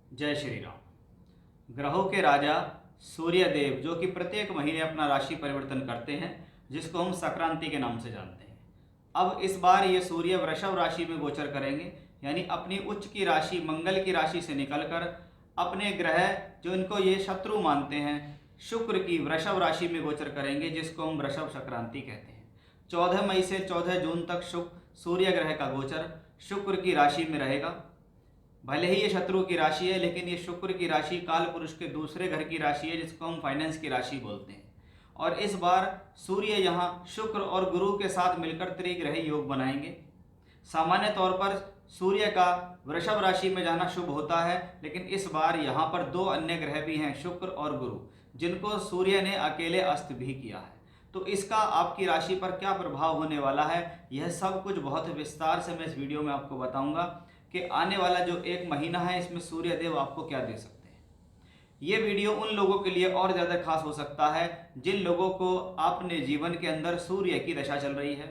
जय श्री राम। ग्रहों के राजा सूर्य देव जो कि प्रत्येक महीने अपना राशि परिवर्तन करते हैं, जिसको हम संक्रांति के नाम से जानते हैं। अब इस बार ये सूर्य वृषभ राशि में गोचर करेंगे, यानी अपनी उच्च की राशि मंगल की राशि से निकलकर अपने ग्रह जो इनको ये शत्रु मानते हैं शुक्र की वृषभ राशि में गोचर करेंगे, जिसको हम वृषभ संक्रांति कहते हैं। 14 मई से 14 जून तक सूर्य ग्रह का गोचर शुक्र की राशि में रहेगा। भले ही ये शत्रु की राशि है, लेकिन ये शुक्र की राशि काल पुरुष के दूसरे घर की राशि है, जिसको हम फाइनेंस की राशि बोलते हैं। और इस बार सूर्य यहाँ शुक्र और गुरु के साथ मिलकर त्रिग्रही योग बनाएंगे। सामान्य तौर पर सूर्य का वृषभ राशि में जाना शुभ होता है, लेकिन इस बार यहाँ पर दो अन्य ग्रह भी हैं, शुक्र और गुरु, जिनको सूर्य ने अकेले अस्त भी किया है। तो इसका आपकी राशि पर क्या प्रभाव होने वाला है, यह सब कुछ बहुत विस्तार से मैं इस वीडियो में आपको बताऊंगा कि आने वाला जो एक महीना है इसमें सूर्य देव आपको क्या दे सकते हैं। ये वीडियो उन लोगों के लिए और ज़्यादा खास हो सकता है जिन लोगों को अपने जीवन के अंदर सूर्य की दशा चल रही है,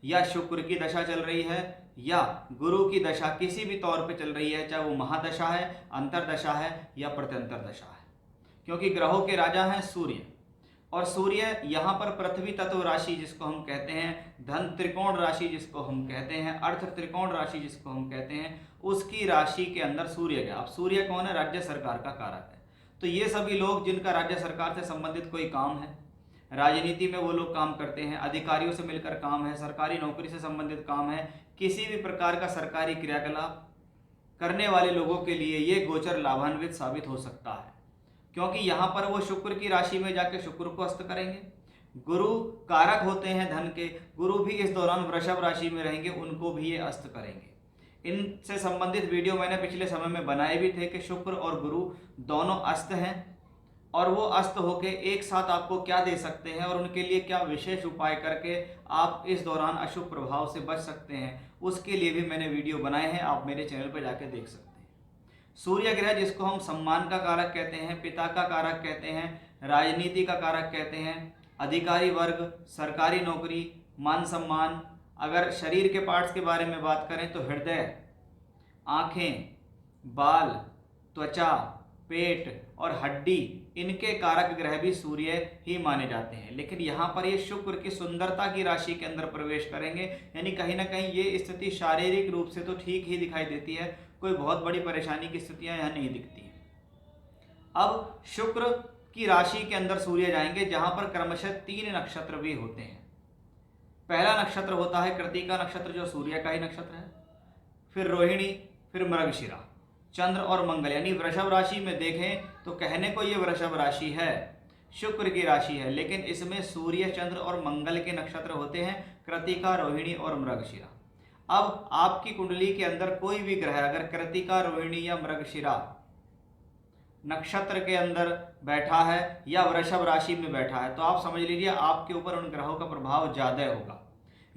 या शुक्र की दशा चल रही है, या गुरु की दशा किसी भी तौर पे चल रही है, चाहे वो महादशा है, अंतरदशा है या प्रत्यंतर दशा है। क्योंकि ग्रहों के राजा हैं सूर्य, और सूर्य यहाँ पर पृथ्वी तत्व राशि जिसको हम कहते हैं, धन त्रिकोण राशि जिसको हम कहते हैं, अर्थ त्रिकोण राशि जिसको हम कहते हैं, उसकी राशि के अंदर सूर्य गया। अब सूर्य कौन है? राज्य सरकार का कारक है। तो ये सभी लोग जिनका राज्य सरकार से संबंधित कोई काम है, राजनीति में वो लोग काम करते हैं, अधिकारियों से मिलकर काम है, सरकारी नौकरी से संबंधित काम है, किसी भी प्रकार का सरकारी क्रियाकलाप करने वाले लोगों के लिए ये गोचर लाभान्वित साबित हो सकता है। क्योंकि यहाँ पर वो शुक्र की राशि में जाके शुक्र को अस्त करेंगे। गुरु कारक होते हैं धन के, गुरु भी इस दौरान वृषभ राशि में रहेंगे, उनको भी ये अस्त करेंगे। इनसे संबंधित वीडियो मैंने पिछले समय में बनाए भी थे कि शुक्र और गुरु दोनों अस्त हैं, और वो अस्त होके एक साथ आपको क्या दे सकते हैं और उनके लिए क्या विशेष उपाय करके आप इस दौरान अशुभ प्रभाव से बच सकते हैं, उसके लिए भी मैंने वीडियो बनाए हैं, आप मेरे चैनल पर जाके देख सकते हैं। सूर्य ग्रह जिसको हम सम्मान का कारक कहते हैं, पिता का कारक कहते हैं, राजनीति का कारक कहते हैं, अधिकारी वर्ग, सरकारी नौकरी, मान सम्मान। अगर शरीर के पार्ट्स के बारे में बात करें तो हृदय, आँखें, बाल, त्वचा, पेट और हड्डी, इनके कारक ग्रह भी सूर्य ही माने जाते हैं। लेकिन यहाँ पर ये शुक्र की सुंदरता की राशि के अंदर प्रवेश करेंगे, यानी कहीं ना कहीं ये स्थिति शारीरिक रूप से तो ठीक ही दिखाई देती है, कोई बहुत बड़ी परेशानी की स्थितियां यहाँ नहीं दिखती हैं। अब शुक्र की राशि के अंदर सूर्य जाएंगे, जहां पर क्रमशः 3 नक्षत्र भी होते हैं। पहला नक्षत्र होता है कृत्तिका नक्षत्र, जो सूर्य का ही नक्षत्र है, फिर रोहिणी, फिर मृगशिरा, चंद्र और मंगल। यानी वृषभ राशि में देखें तो कहने को ये वृषभ राशि है, शुक्र की राशि है, लेकिन इसमें सूर्य, चंद्र और मंगल के नक्षत्र होते हैं, कृत्तिका, रोहिणी और मृगशिरा। अब आपकी कुंडली के अंदर कोई भी ग्रह अगर कृत्तिका, रोहिणी या मृगशिरा नक्षत्र के अंदर बैठा है या वृषभ राशि में बैठा है, तो आप समझ लीजिए आपके ऊपर उन ग्रहों का प्रभाव ज़्यादा होगा,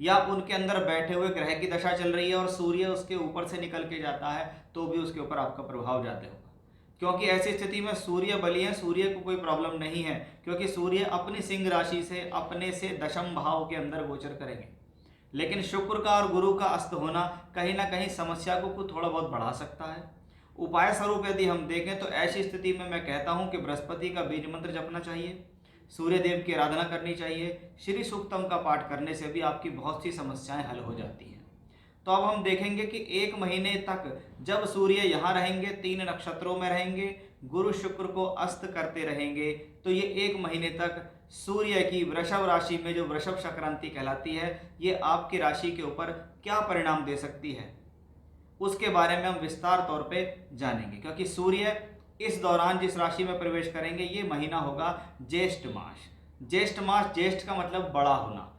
या उनके अंदर बैठे हुए ग्रह की दशा चल रही है और सूर्य उसके ऊपर से निकल के जाता है, तो भी उसके ऊपर आपका प्रभाव ज़्यादा होगा। क्योंकि ऐसी स्थिति में सूर्य बली है, सूर्य को कोई प्रॉब्लम नहीं है, क्योंकि सूर्य अपनी सिंह राशि से अपने से दशम भाव के अंदर गोचर करेंगे। लेकिन शुक्र का और गुरु का अस्त होना कहीं ना कहीं समस्या को थोड़ा बहुत बढ़ा सकता है। उपाय स्वरूप यदि हम देखें तो ऐसी स्थिति में मैं कहता हूं कि बृहस्पति का बीज मंत्र जपना चाहिए, सूर्य देव की आराधना करनी चाहिए, श्री सूक्तम का पाठ करने से भी आपकी बहुत सी समस्याएं हल हो जाती हैं। तो अब हम देखेंगे कि एक महीने तक जब सूर्य यहाँ रहेंगे, 3 नक्षत्रों में रहेंगे, गुरु शुक्र को अस्त करते रहेंगे, तो ये एक महीने तक सूर्य की वृषभ राशि में जो वृषभ संक्रांति कहलाती है, ये आपकी राशि के ऊपर क्या परिणाम दे सकती है, उसके बारे में हम विस्तार तौर पे जानेंगे। क्योंकि सूर्य इस दौरान जिस राशि में प्रवेश करेंगे, ये महीना होगा ज्येष्ठ मास। ज्येष्ठ मास, ज्येष्ठ का मतलब बड़ा होना,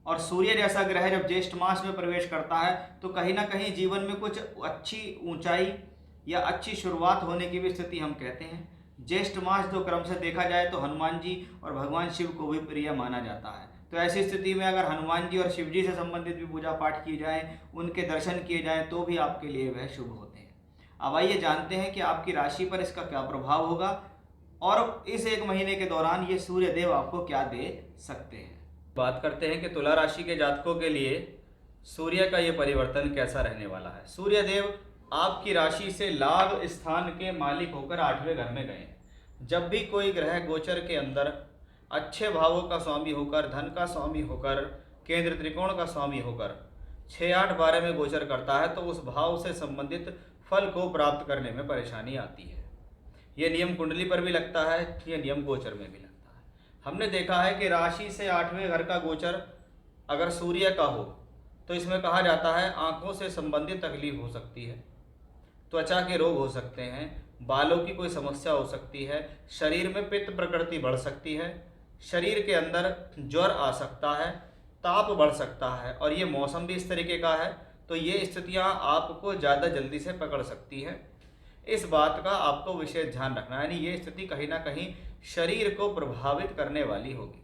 और सूर्य जैसा ग्रह जब ज्येष्ठ मास में प्रवेश करता है तो कहीं ना कहीं जीवन में कुछ अच्छी ऊंचाई या अच्छी शुरुआत होने की भी स्थिति हम कहते हैं। ज्येष्ठ मास जो क्रम से देखा जाए तो हनुमान जी और भगवान शिव को भी प्रिय माना जाता है। तो ऐसी स्थिति में अगर हनुमान जी और शिव जी से संबंधित भी पूजा पाठ की जाए, उनके दर्शन किए जाएं, तो भी आपके लिए वह शुभ होते हैं। अब आइए जानते हैं कि आपकी राशि पर इसका क्या प्रभाव होगा, और इस एक महीने के दौरान ये सूर्य देव आपको क्या दे सकते हैं। बात करते हैं कि तुला राशि के जातकों के लिए सूर्य का ये परिवर्तन कैसा रहने वाला है। सूर्य देव आपकी राशि से लाभ स्थान के मालिक होकर 8वें घर में गए। जब भी कोई ग्रह गोचर के अंदर अच्छे भावों का स्वामी होकर, धन का स्वामी होकर, केंद्र त्रिकोण का स्वामी होकर 6, 8, 12 में गोचर करता है तो उस भाव से संबंधित फल को प्राप्त करने में परेशानी आती है। ये नियम कुंडली पर भी लगता है, ये नियम गोचर में भी लगता है। हमने देखा है कि राशि से 8वें घर का गोचर अगर सूर्य का हो तो इसमें कहा जाता है आंखों से संबंधित तकलीफ हो सकती है, त्वचा के रोग हो सकते हैं, बालों की कोई समस्या हो सकती है, शरीर में पित्त प्रकृति बढ़ सकती है, शरीर के अंदर ज्वर आ सकता है, ताप बढ़ सकता है, और ये मौसम भी इस तरीके का है तो ये स्थितियां आपको ज़्यादा जल्दी से पकड़ सकती है। इस बात का आपको विशेष ध्यान रखना है, यानी ये स्थिति कहीं ना कहीं शरीर को प्रभावित करने वाली होगी।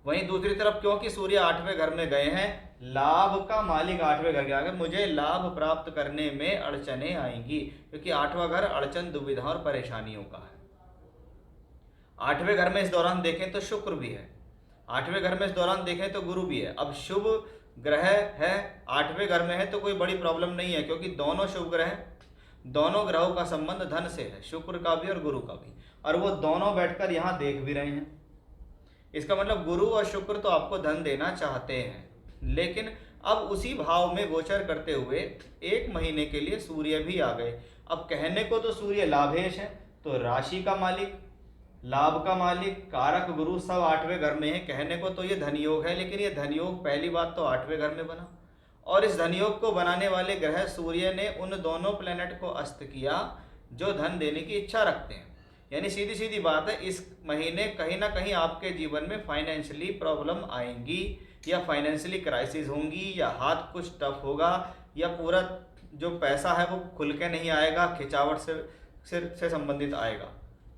वहीं दूसरी तरफ क्योंकि सूर्य 8वें घर में गए हैं, लाभ का मालिक 8वें घर गया, मुझे लाभ प्राप्त करने में अड़चने आएंगी, क्योंकि 8वां घर अड़चन, दुविधा और परेशानियों का है। 8वें घर में इस दौरान देखें तो शुक्र भी है, 8वें घर में इस दौरान देखें तो गुरु भी है। अब शुभ ग्रह है 8वें घर में है तो कोई बड़ी प्रॉब्लम नहीं है, क्योंकि दोनों शुभ ग्रह, दोनों ग्रहों का संबंध धन से है, शुक्र का भी और गुरु का भी, और वो दोनों बैठकर यहाँ देख भी रहे हैं। इसका मतलब गुरु और शुक्र तो आपको धन देना चाहते हैं, लेकिन अब उसी भाव में गोचर करते हुए 1 महीने के लिए सूर्य भी आ गए। अब कहने को तो सूर्य लाभेश है, तो राशि का मालिक, लाभ का मालिक, कारक गुरु सब 8वें घर में है, कहने को तो ये धनयोग है, लेकिन ये धनयोग पहली बात तो 8वें घर में बना, और इस धनयोग को बनाने वाले ग्रह सूर्य ने उन दोनों प्लैनेट को अस्त किया जो धन देने की इच्छा रखते हैं। यानी सीधी सीधी बात है, इस महीने कहीं ना कहीं आपके जीवन में फाइनेंशियली प्रॉब्लम आएंगी, या फाइनेंशियली क्राइसिस होंगी, या हाथ कुछ टफ होगा, या पूरा जो पैसा है वो खुल के नहीं आएगा, खिंचावट से संबंधित आएगा,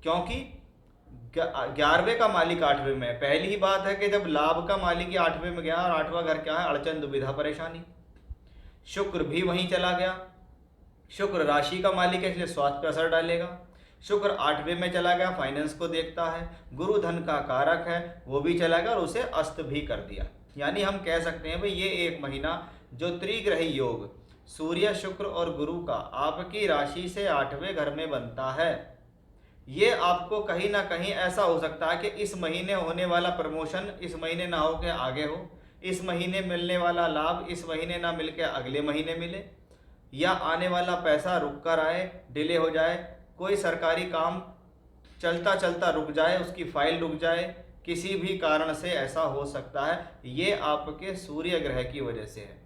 क्योंकि 11वें का मालिक 8वें में है। पहली ही बात है कि जब लाभ का मालिक 8वें में गया, और 8वां घर क्या है, अड़चन, दुविधा, परेशानी। शुक्र भी वहीं चला गया, शुक्र राशि का मालिक है इसलिए स्वास्थ्य पर असर डालेगा। शुक्र 8वें में चला गया, फाइनेंस को देखता है। गुरु धन का कारक है, वो भी चला गया और उसे अस्त भी कर दिया। यानी हम कह सकते हैं भाई ये 1 महीना जो त्रिग्रही योग सूर्य, शुक्र और गुरु का आपकी राशि से 8वें घर में बनता है, ये आपको कहीं ना कहीं ऐसा हो सकता है कि इस महीने होने वाला प्रमोशन इस महीने ना हो के आगे हो, इस महीने मिलने वाला लाभ इस महीने ना मिल के अगले महीने मिले, या आने वाला पैसा रुक कर आए, डिले हो जाए, कोई सरकारी काम चलता चलता रुक जाए, उसकी फाइल रुक जाए, किसी भी कारण से ऐसा हो सकता है। ये आपके सूर्य ग्रह की वजह से है,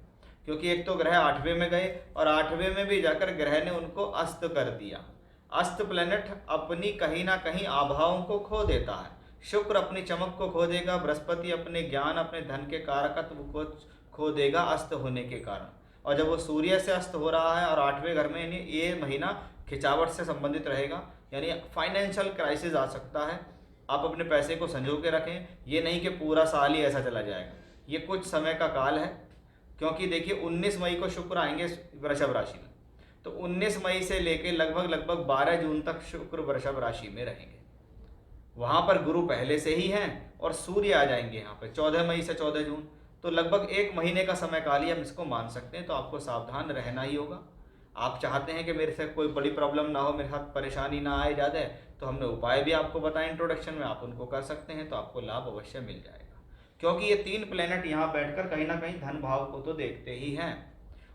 क्योंकि एक तो ग्रह 8वें में गए और 8वें में भी जाकर ग्रह ने उनको अस्त कर दिया। अस्त प्लैनेट अपनी कहीं ना कहीं आभाओं को खो देता है। शुक्र अपनी चमक को खो देगा, बृहस्पति अपने ज्ञान, अपने धन के कारकत्व को खो देगा अस्त होने के कारण। और जब वो सूर्य से अस्त हो रहा है और 8वें घर में, ये महीना खिंचावट से संबंधित रहेगा, यानी फाइनेंशियल क्राइसिस आ सकता है। आप अपने पैसे को संजो के रखें, ये नहीं कि पूरा साल ही ऐसा चला जाएगा, ये कुछ समय का काल है। क्योंकि देखिए 19 मई को शुक्र आएंगे वृषभ राशि में, तो 19 मई से लेके लगभग 12 जून तक शुक्र वृषभ राशि में रहेंगे। वहाँ पर गुरु पहले से ही हैं और सूर्य आ जाएंगे यहाँ पे 14 मई से 14 जून, तो लगभग 1 महीने का समय काल ही हम इसको मान सकते हैं। तो आपको सावधान रहना ही होगा। आप चाहते हैं कि मेरे से कोई बड़ी प्रॉब्लम ना हो, मेरे साथ परेशानी ना आए ज़्यादा, तो हमने उपाय भी आपको बताए इंट्रोडक्शन में, आप उनको कर सकते हैं तो आपको लाभ अवश्य मिल जाएगा। क्योंकि ये 3 प्लैनेट यहाँ बैठकर कहीं ना कहीं धन भाव को तो देखते ही हैं,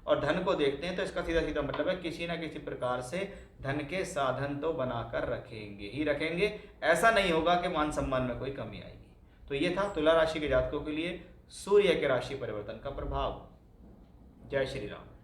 और धन को देखते हैं तो इसका सीधा सीधा मतलब है किसी ना किसी प्रकार से धन के साधन तो बनाकर रखेंगे ही रखेंगे। ऐसा नहीं होगा कि मान सम्मान में कोई कमी आएगी। तो ये था तुला राशि के जातकों के लिए सूर्य के राशि परिवर्तन का प्रभाव। जय श्री राम।